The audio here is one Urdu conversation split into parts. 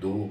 2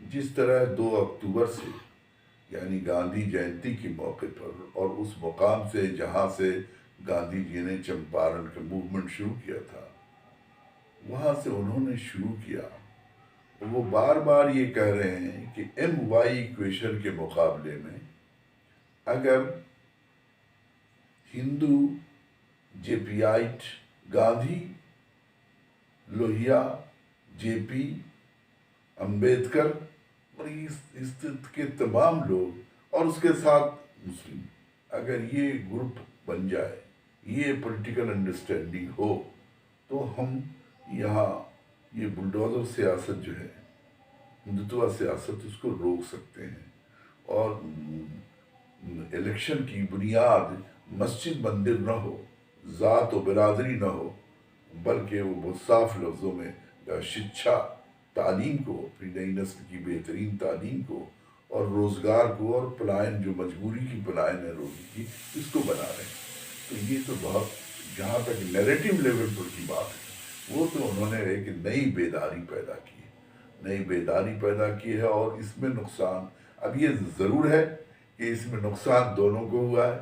جس طرح 2 اکتوبر سے یعنی گاندھی جینتی کے موقع پر اور اس مقام سے جہاں سے گاندھی جی نے چمپارن کا موومنٹ شروع کیا تھا، وہاں سے انہوں نے شروع کیا. وہ بار بار یہ کہہ رہے ہیں کہ ایم وائی ایکویشن کے مقابلے میں اگر ہندو، جے پی آئٹ، گاندھی، لوہیا، جے پی، امبیدکر اور اس کے تمام لوگ اور اس کے ساتھ مسلم، اگر یہ گروپ بن جائے، یہ پولیٹیکل انڈرسٹینڈنگ ہو، تو ہم یہاں یہ بلڈوزر سیاست جو ہے، ہندوتوا سیاست، اس کو روک سکتے ہیں. اور الیکشن کی بنیاد مسجد مندر نہ ہو، ذات و برادری نہ ہو، بلکہ وہ بہت صاف لفظوں میں شکشا، تعلیم کو، اپنی نئی نسل کی بہترین تعلیم کو اور روزگار کو اور پلائن جو مجبوری کی پلائن ہے روزی کی، اس کو بنا رہے ہیں. تو یہ تو بہت، جہاں تک نیریٹو لیول پر کی بات ہے، وہ تو انہوں نے ایک نئی بیداری پیدا کی ہے، نئی بیداری پیدا کی ہے. اور اس میں نقصان، اب یہ ضرور ہے کہ اس میں نقصان دونوں کو ہوا ہے،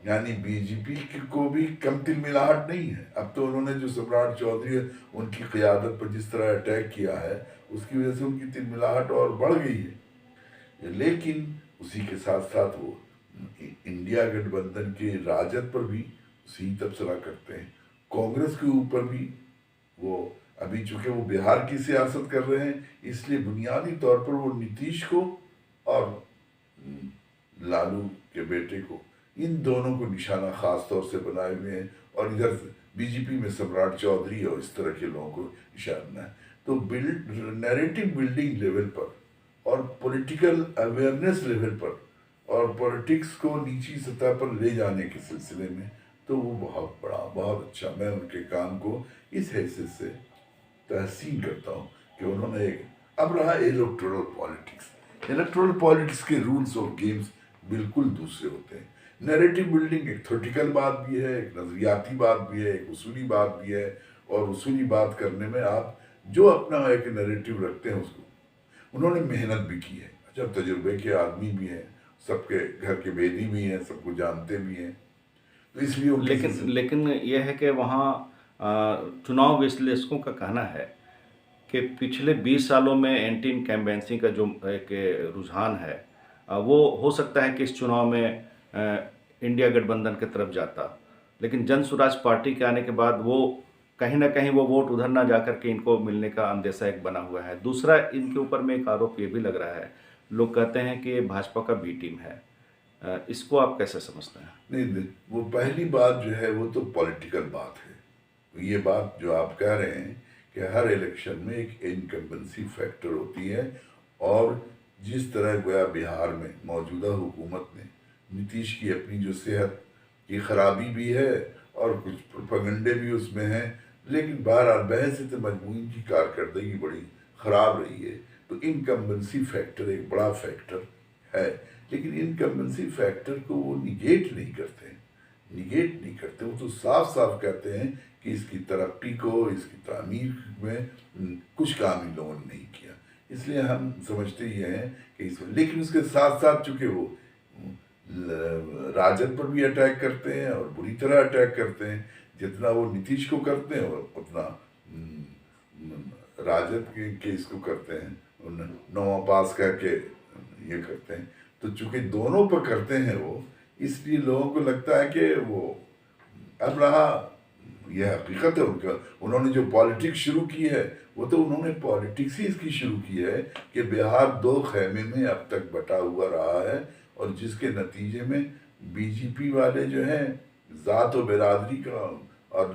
یعنی بی جے پی کو بھی کم تل ملاہٹ نہیں ہے. اب تو انہوں نے جو سمراٹ چودھری ان کی قیادت پر جس طرح اٹیک کیا ہے، اس کی وجہ سے ان کی تل ملاہٹ اور بڑھ گئی ہے. لیکن اسی کے ساتھ ساتھ وہ انڈیا گٹھ بندھن کے راجد پر بھی اسی تبصرہ کرتے ہیں. کانگریس کے اوپر بھی وہ ابھی چونکہ وہ بہار کی سیاست کر رہے ہیں، اس لیے بنیادی طور پر وہ نتیش کو اور لالو کے بیٹے کو، ان دونوں کو نشانہ خاص طور سے بنائے ہوئے ہیں. اور ادھر بی جے پی میں سمراٹ چودھری اور اس طرح کے لوگوں کو نشانہ ہے. تو نیریٹو بلڈنگ لیول پر اور پولیٹیکل اویئرنیس لیول پر اور پولیٹکس کو نیچی سطح پر لے جانے کے سلسلے میں تو وہ بہت بڑا، بہت اچھا. میں ان کے کام کو اس حیثیت سے تحسین کرتا ہوں کہ انہوں نے ایک، اب رہا الیکٹورل پالیٹکس. الیکٹورل پالیٹکس کے رولز اور گیمز بالکل دوسرے ہوتے ہیں. نیریٹو بلڈنگ ایک تھیوریٹیکل بات بھی ہے، ایک نظریاتی بات بھی ہے، ایک اصولی بات بھی ہے. اور اصولی بات کرنے میں آپ جو اپنا ایک نیریٹو رکھتے ہیں، اس کو انہوں نے محنت بھی کی ہے. جب تجربے کے آدمی بھی ہیں، سب کے گھر کے بیدی بھی ہیں، سب کو جانتے بھی ہیں، تو اس لیے لیکن یہ ہے کہ وہاں چناؤ وشلیشکوں کا کہنا ہے کہ پچھلے 20 سالوں میں اینٹی انکمبینسی کا جو ایک رجحان ہے، وہ ہو سکتا ہے کہ اس چناؤ میں انڈیا گٹھ بندھن کی طرف جاتا، لیکن جن سوراج پارٹی کے آنے کے بعد وہ کہیں نہ کہیں وہ ووٹ ادھر نہ جا کر کے ان کو ملنے کا اندیشہ ایک بنا ہوا ہے. دوسرا، ان کے اوپر میں ایک آروپ یہ بھی لگ رہا ہے، لوگ کہتے ہیں کہ یہ بھاجپا کا بی ٹیم ہے. اس کو آپ کیسے سمجھتے ہیں؟ نہیں، وہ پہلی بات جو ہے وہ تو پولیٹیکل بات ہے. یہ بات جو آپ کہہ رہے ہیں کہ ہر الیکشن میں ایک انکمبنسی فیکٹر ہوتی ہے، اور جس طرح گویا بہار میں موجودہ حکومت نے نتیش کی اپنی جو صحت کی خرابی بھی ہے اور کچھ پروپیگنڈے بھی اس میں ہیں، لیکن بہرحال بحثیت مجموعی کی کارکردگی بڑی خراب رہی ہے. تو انکمبنسی فیکٹر ایک بڑا فیکٹر ہے، لیکن انکمبنسی فیکٹر کو وہ نگیٹ نہیں کرتے. وہ تو صاف صاف کہتے ہیں کہ اس کی ترقی کو، اس کی تعمیر میں کچھ کام ان لوگوں نے نہیں کیا. اس لیے ہم سمجھتے یہ ہیں کہ لیکن اس کے ساتھ ساتھ چونکہ وہ راجد پر بھی اٹیک کرتے ہیں اور بری طرح اٹیک کرتے ہیں. جتنا وہ نتیش کو کرتے ہیں اور اتنا راجد کے اس کو کرتے ہیں، نواں پاس کر کے یہ کرتے ہیں. تو چونکہ دونوں پر کرتے ہیں وہ، اس لیے لوگوں کو لگتا ہے کہ وہ اب رہا، یہ حقیقت ہے ان کا. انہوں نے جو پالیٹکس شروع کی ہے، وہ تو انہوں نے پالیٹکس ہی اس کی شروع کی ہے کہ بہار 2 خیمے میں اب تک بٹا ہوا رہا ہے، اور جس کے نتیجے میں بی جے پی والے جو ہیں ذات و برادری کا اور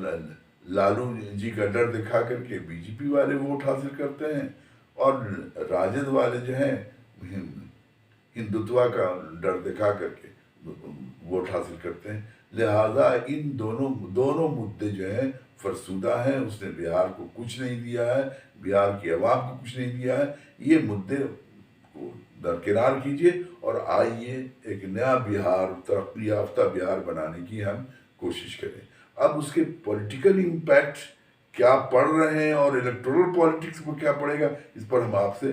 لالو جی کا ڈر دکھا کر کے بی جے پی والے ووٹ حاصل کرتے ہیں، اور راجد والے جو ہیں ہندوتوا کا ڈر دکھا کر کے ووٹ حاصل کرتے ہیں. لہذا ان دونوں مدے جو ہیں فرسودہ ہیں. اس نے بہار کو کچھ نہیں دیا ہے، بہار کی عوام کو کچھ نہیں دیا ہے. یہ مدے کو درکنار کیجئے اور آئیے ایک نیا بہار، ترقی یافتہ بہار بنانے کی ہم کوشش کریں. اب اس کے پولیٹیکل امپیکٹ کیا پڑ رہے ہیں اور الیکٹورل پالیٹکس کو کیا پڑے گا، اس پر ہم آپ سے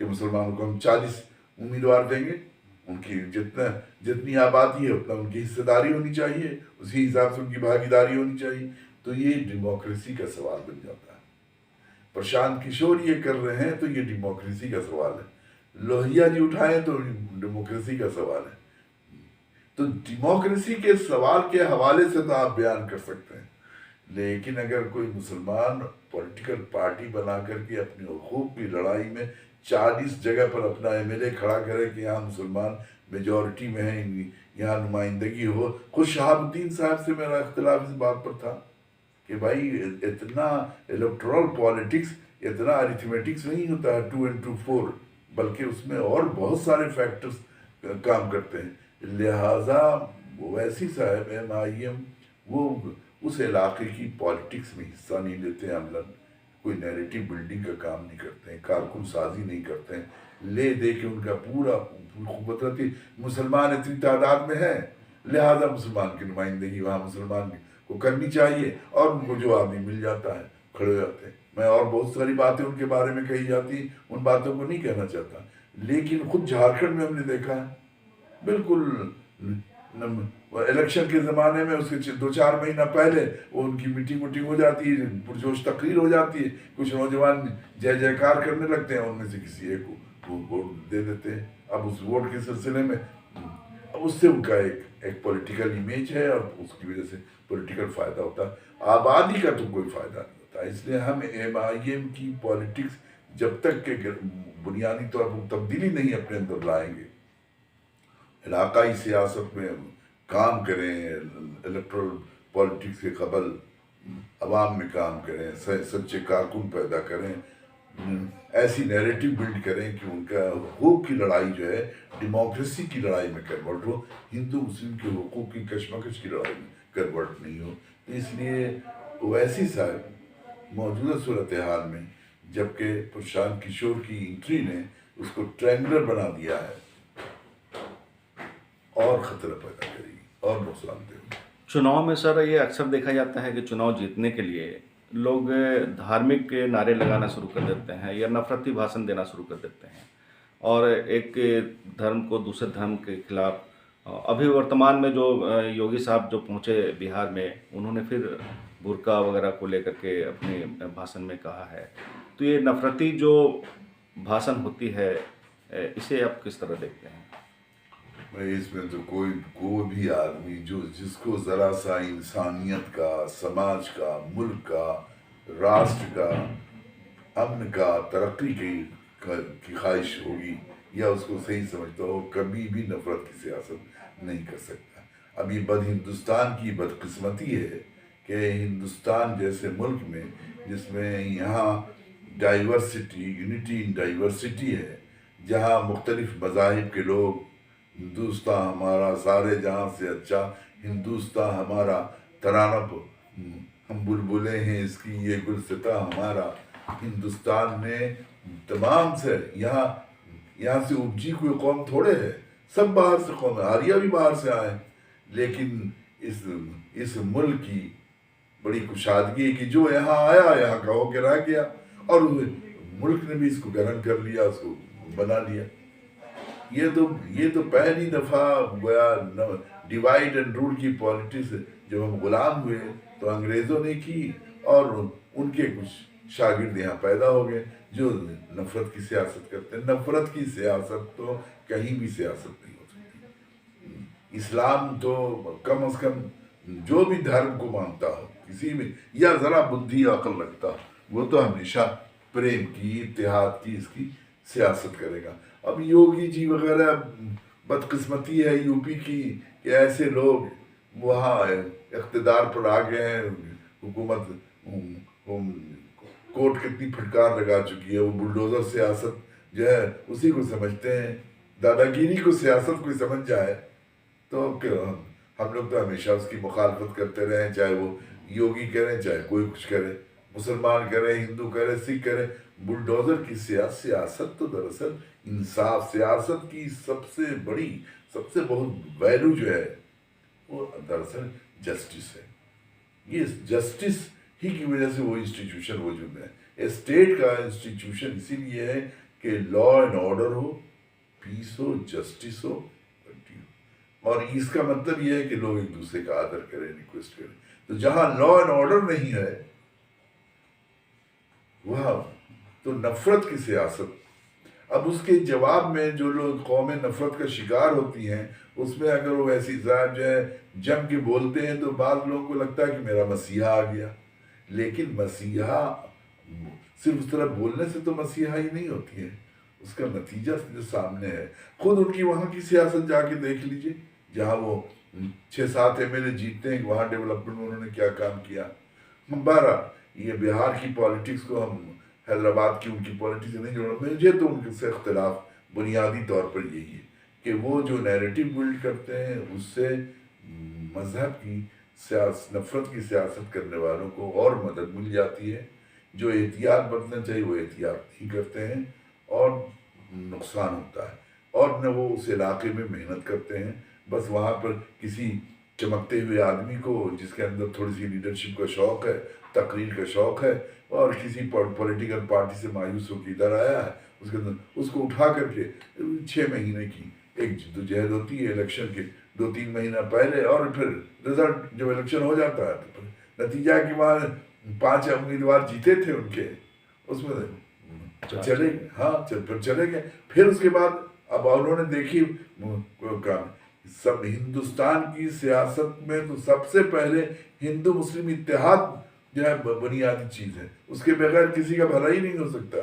کہ مسلمانوں کو ہم 40 امیدوار دیں گے، ان کی جتنی آبادی ہے اتنا ان کی حصہ داری ہونی چاہیے، اسی حساب سے ان کی بھاگیداری ہونی چاہیے. تو یہ ڈیموکریسی کا سوال بن جاتا ہے. پرشانت کشور یہ کر رہے ہیں تو یہ ڈیموکریسی کا سوال ہے. لوہیا جی اٹھائیں تو ڈیموکریسی کا سوال ہے. تو ڈیموکریسی کے سوال کے حوالے سے تو آپ بیان کر سکتے ہیں، لیکن اگر کوئی مسلمان پولیٹیکل پارٹی بنا کر کے اپنے حقوق کی لڑائی میں 40 جگہ پر اپنا ایم ایل اے کھڑا کرے کہ یہاں مسلمان میجورٹی میں ہیں، یہاں نمائندگی ہو. خود شہاب الدین صاحب سے میرا اختلاف اس بات پر تھا کہ بھائی اتنا الیکٹورل پالیٹکس، اتنا اریتھمیٹکس نہیں ہوتا ہے 2 and 2 4، بلکہ اس میں اور بہت سارے فیکٹرز کام کرتے ہیں. لہٰذا اویسی صاحب MIM وہ اس علاقے کی پالیٹکس میں حصہ نہیں لیتے ہیں عملاً، کوئی نیریٹو بلڈنگ کا کام نہیں کرتے ہیں، کارکن سازی نہیں کرتے ہیں. لے دے کے ان کا پورا قدرتی مسلمان اتنی تعداد میں ہے، لہٰذا مسلمان کی نمائندگی وہاں مسلمان کو کرنی چاہیے، اور ان کو جو آدمی مل جاتا ہے کھڑے ہو جاتے ہیں. میں اور بہت ساری باتیں ان کے بارے میں کہی جاتی ہیں، ان باتوں کو نہیں کہنا چاہتا، لیکن خود جھارکھنڈ میں ہم نے دیکھا ہے بالکل الیکشن کے زمانے میں اس کے 2-4 مہینہ پہلے وہ ان کی میٹنگ ہو جاتی ہے، پرجوش تقریر ہو جاتی ہے، کچھ نوجوان جے جے کار کرنے لگتے ہیں، ان میں سے کسی ایک کو ووٹ دے دیتے ہیں. اب اس ووٹ کے سلسلے میں اب اس سے ان کا ایک پولیٹیکل امیج ہے، اور اس کی وجہ سے پولیٹیکل فائدہ ہوتا ہے. آبادی کا تو کوئی فائدہ نہیں ہوتا. اس لیے ہم MIM کی پولیٹکس جب تک کہ بنیادی طور پر تبدیلی نہیں اپنے اندر لائیں گے، علاقائی سیاست میں کام کریں، الیکٹرل پالیٹکس کے قبل عوام میں کام کریں، سچے کارکن پیدا کریں، ایسی نیریٹو بلڈ کریں کہ ان کا حقوق کی لڑائی جو ہے ڈیموکریسی کی لڑائی میں کنورٹ ہو، ہندو مسلم کے حقوق کی کشمکش کی لڑائی میں کنورٹ نہیں ہو. اس لیے اویسی صاحب موجودہ صورتحال میں جبکہ پرشانت کشور کی انٹری نے اس کو ٹرینگولر بنا دیا ہے، اور خطرہ پیدا کرے گی اور نقصان دے گی. چناؤ میں سر یہ اکثر دیکھا جاتا ہے کہ چناؤ جیتنے کے لیے لوگ دھارمک نعرے لگانا شروع کر دیتے ہیں یا نفرتی بھاشن دینا شروع کر دیتے ہیں، اور ایک دھرم کو دوسرے دھرم کے خلاف. ابھی ورتمان میں جو یوگی صاحب جو پہنچے بہار میں، انہوں نے پھر برقع وغیرہ کو لے کر کے اپنے بھاشن میں کہا ہے. تو یہ نفرتی جو بھاشن ہوتی ہے، اسے آپ کس طرح دیکھتے ہیں؟ اس میں تو کوئی بھی آدمی جس کو ذرا سا انسانیت کا، سماج کا، ملک کا، راشٹر کا، امن کا، ترقی کی خواہش ہوگی یا اس کو صحیح سمجھتا ہو، کبھی بھی نفرت کی سیاست نہیں کر سکتا. اب یہ ہندوستان کی بدقسمتی ہے کہ ہندوستان جیسے ملک میں، جس میں یہاں ڈائیورسٹی، یونٹی ان ڈائیورسٹی ہے، جہاں مختلف مذاہب کے لوگ، ہندوستان ہمارا سارے جہاں سے اچھا، ہندوستان ہمارا ترانہ، ہم بلبلیں ہیں اس کی، یہ گلستہ ہمارا. ہندوستان میں تمام سے یہاں سے اپجی کوئی قوم تھوڑے ہے، سب باہر سے قوم ہے، آریہ بھی باہر سے آئے، لیکن اس ملک کی بڑی کشادگی ہے کہ جو یہاں آیا یہاں کا ہو کے رہ گیا، اور ملک نے بھی اس کو گرہن کر لیا، اس کو بنا لیا. یہ تو پہلی دفعہ گویا ڈیوائڈ اینڈ رول کی پالیٹکس جب ہم غلام ہوئے تو انگریزوں نے کی، اور ان کے کچھ شاگرد یہاں پیدا ہو گئے جو نفرت کی سیاست کرتے ہیں. نفرت کی سیاست تو کہیں بھی سیاست نہیں ہو سکتی. اسلام تو کم از کم جو بھی دھرم کو مانتا ہو، کسی میں یا ذرا بدھی عقل رکھتا ہو، وہ تو ہمیشہ پریم کی، اتحاد کی، اس کی سیاست کرے گا. اب یوگی جی وغیرہ بدقسمتی ہے یو پی کی کہ ایسے لوگ وہاں اقتدار پر آ گئے ہیں، حکومت کوٹ کتنی پھٹکار لگا چکی ہے، وہ بلڈوزر سیاست جو ہے اسی کو سمجھتے ہیں. دادا گیری کو سیاست کوئی سمجھ جائے تو ہم لوگ تو ہمیشہ اس کی مخالفت کرتے رہے، چاہے وہ یوگی کریں چاہے کوئی کچھ کرے، مسلمان کرے، ہندو کرے، سکھ کرے. بلڈوزر کی سیاست تو دراصل انصاف، سیاست کی سب سے بہت ویلو جو ہے وہ دراصل جسٹس ہے. یہ جسٹس ہی کی وجہ سے وہ انسٹیٹیوشن وجود میں ہے. اسٹیٹ کا انسٹیٹیوشن اسی لیے ہے کہ لا اینڈ آرڈر ہو، پیس ہو، جسٹس ہو، اور اس کا مطلب یہ ہے کہ لوگ ایک دوسرے کا آدر کریں، ریکویسٹ کریں. تو جہاں لا اینڈ آرڈر نہیں ہے وہاں تو نفرت کی سیاست. اب اس کے جواب میں جو لوگ قومیں نفرت کا شکار ہوتی ہیں، اس میں اگر وہ ایسی ذات جو ہے جم کے بولتے ہیں تو بعض لوگوں کو لگتا ہے کہ میرا مسیحا آ گیا. لیکن مسیحا صرف اس طرح بولنے سے تو مسیحا ہی نہیں ہوتی ہے، اس کا نتیجہ جو سامنے ہے. خود ان کی وہاں کی سیاست جا کے دیکھ لیجئے، جہاں وہ 6-7 MLA جیتتے ہیں، وہاں ڈیولپمنٹ میں انہوں نے کیا کام کیا. بہرحال یہ بہار کی پالیٹکس کو ہم حیدرآباد کی ان کی پالیٹکس سے نہیں جوڑا. مجھے تو ان سے اختلاف بنیادی طور پر یہی ہے کہ وہ جو نیریٹو بلڈ کرتے ہیں اس سے مذہب کی نفرت کی سیاست کرنے والوں کو اور مدد مل جاتی ہے. جو احتیاط برتنا چاہیے وہ احتیاط نہیں کرتے ہیں اور نقصان ہوتا ہے. اور نہ وہ اس علاقے میں محنت کرتے ہیں، بس وہاں پر کسی چمکتے ہوئے آدمی کو جس کے اندر تھوڑی سی لیڈرشپ کا شوق ہے، تقریر کا شوق ہے، اور کسی پولیٹیکل پارٹی سے مایوس ہو کے ادھر آیا ہے، اس کو اٹھا کر کے 6 مہینے کی ایک جدوجہد ہوتی ہے الیکشن کے 2-3 مہینہ پہلے، اور پھر رزلٹ جب الیکشن ہو جاتا ہے تو پھر نتیجہ ہے کہ وہاں 5 امیدوار جیتے تھے ان کے، اس میں چلے گئے. ہاں پھر چلے گئے. پھر اس کے بعد اب انہوں نے دیکھی سب ہندوستان کی سیاست میں تو سب سے پہلے ہندو مسلم اتحاد جو ہے بنیادی چیز ہے، اس کے بغیر کسی کا بھلا ہی نہیں ہو سکتا.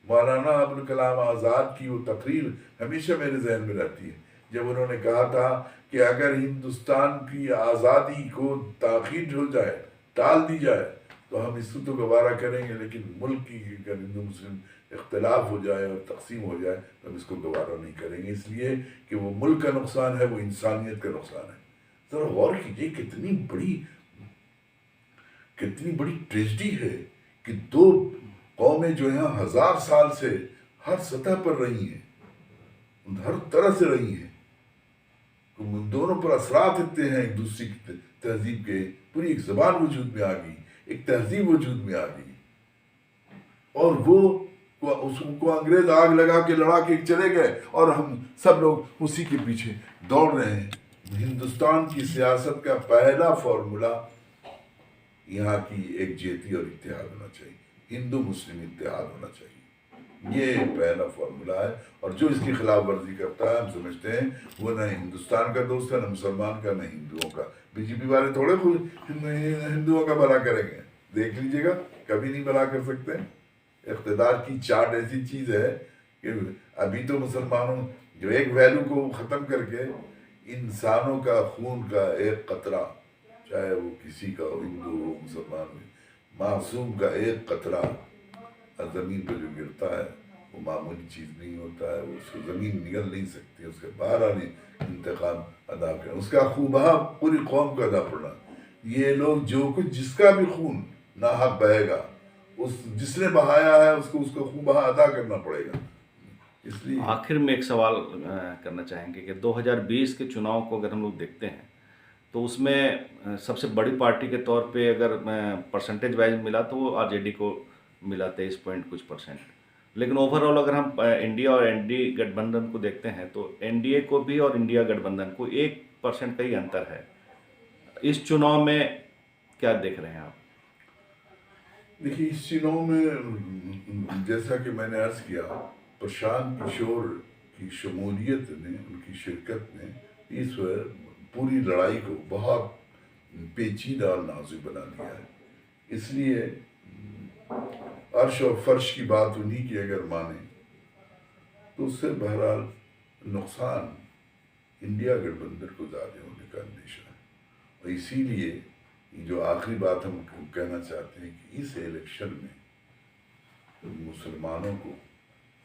مولانا ابوالکلام آزاد کی وہ تقریر ہمیشہ میرے ذہن میں رہتی ہے، جب انہوں نے کہا تھا کہ اگر ہندوستان کی آزادی کو تاخیر ہو جائے، ٹال دی جائے تو ہم اس کو تو گوارہ کریں گے، لیکن ملک کی اگر ہندو مسلم اختلاف ہو جائے اور تقسیم ہو جائے تو ہم اس کو گوارہ نہیں کریں گے، اس لیے کہ وہ ملک کا نقصان ہے، وہ انسانیت کا نقصان ہے. ذرا غور کیجیے کتنی بڑی ٹریجڈی ہے کہ 2 قومیں جو یہاں 1000 سال سے ہر سطح پر رہی ہیں، ہر طرح سے رہی ہیں، دونوں پر اثرات اتنے ہیں ایک دوسرے کی تہذیب کے، پوری ایک زبان وجود میں آ گئی، ایک تہذیب وجود میں آ گئی، اور اس کو انگریز آگ لگا کے لڑا کے چلے گئے اور ہم سب لوگ اسی کے پیچھے دوڑ رہے ہیں. ہندوستان کی سیاست کا پہلا فارمولا یہاں کی ایکجہتی اور اتحاد ہونا چاہیے، ہندو مسلم اتحاد ہونا چاہیے، یہ پہلا فارمولا ہے. اور جو اس کی خلاف ورزی کرتا ہے ہم سمجھتے ہیں وہ نہ ہندوستان کا دوست ہے، نہ مسلمان کا، نہ ہندوؤں کا. BJP والے تھوڑے ہندوؤں کا بھلا کریں گے، دیکھ لیجئے گا کبھی نہیں بھلا کر سکتے. اقتدار کی چاٹ ایسی چیز ہے کہ ابھی تو مسلمانوں جو ایک ویلو کو ختم کر کے انسانوں کا خون کا ایک قطرہ، چاہے وہ کسی کا ہندو ہو مسلمان ہو، معصوم کا ایک قطرہ زمین پہ جو گرتا ہے وہ معمولی چیز نہیں ہوتا ہے، اس کو زمین نگل نہیں سکتی، اس کے باہر انتقام ادا کرنا، اس کا خون بہا پوری قوم کو ادا پڑنا. یہ لوگ جو کچھ جس کا بھی خون ناحق بہے گا، جس نے بہایا ہے اس کو خون بہا ادا کرنا پڑے گا. اس لیے آخر میں ایک سوال کرنا چاہیں گے کہ 2020 کے چناؤ کو اگر ہم لوگ دیکھتے ہیں تو اس میں سب سے بڑی پارٹی کے طور پہ اگر پرسنٹیج وائز ملا تو وہ RJD کو ملا 23% لیکن اوور آل اگر ہم انڈیا اور NDA گٹھ بندھن کو دیکھتے ہیں تو NDA کو بھی اور انڈیا گٹھ بندھن کو 1% کا ہی انتر ہے. اس چناؤ میں کیا دیکھ رہے ہیں آپ؟ دیکھیے اس چناؤ میں جیسا کہ میں نے عرض کیا، پرشانت کشور کی شمولیت نے، ان کی شرکت نے اس پوری لڑائی کو بہت پیچیدہ اور نازک بنا دیا ہے. اس لیے عرش اور فرش کی بات انہی کی اگر مانے تو اس سے بہرحال نقصان انڈیا گٹھ بندھن کو زیادہ ہونے کا اندیشہ ہے. اور اسی لیے جو آخری بات ہم کہنا چاہتے ہیں کہ اس الیکشن میں مسلمانوں کو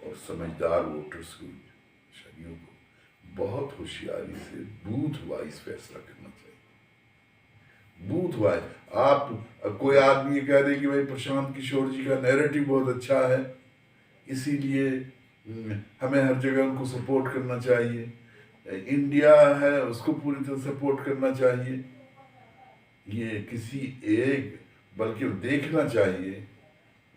اور سمجھدار ووٹرز کو، شہریوں کو بہت ہوشیاری سے بوتھ وائز فیصلہ کرنا چاہیے. بوتھ وائز آپ کوئی آدمی یہ کہہ دے کہ بھائی پرشانت کشور جی کا نیریٹو بہت اچھا ہے اسی لیے ہمیں ہر جگہ ان کو سپورٹ کرنا چاہیے، انڈیا ہے اس کو پوری طرح سپورٹ کرنا چاہیے، یہ کسی ایک بلکہ دیکھنا چاہیے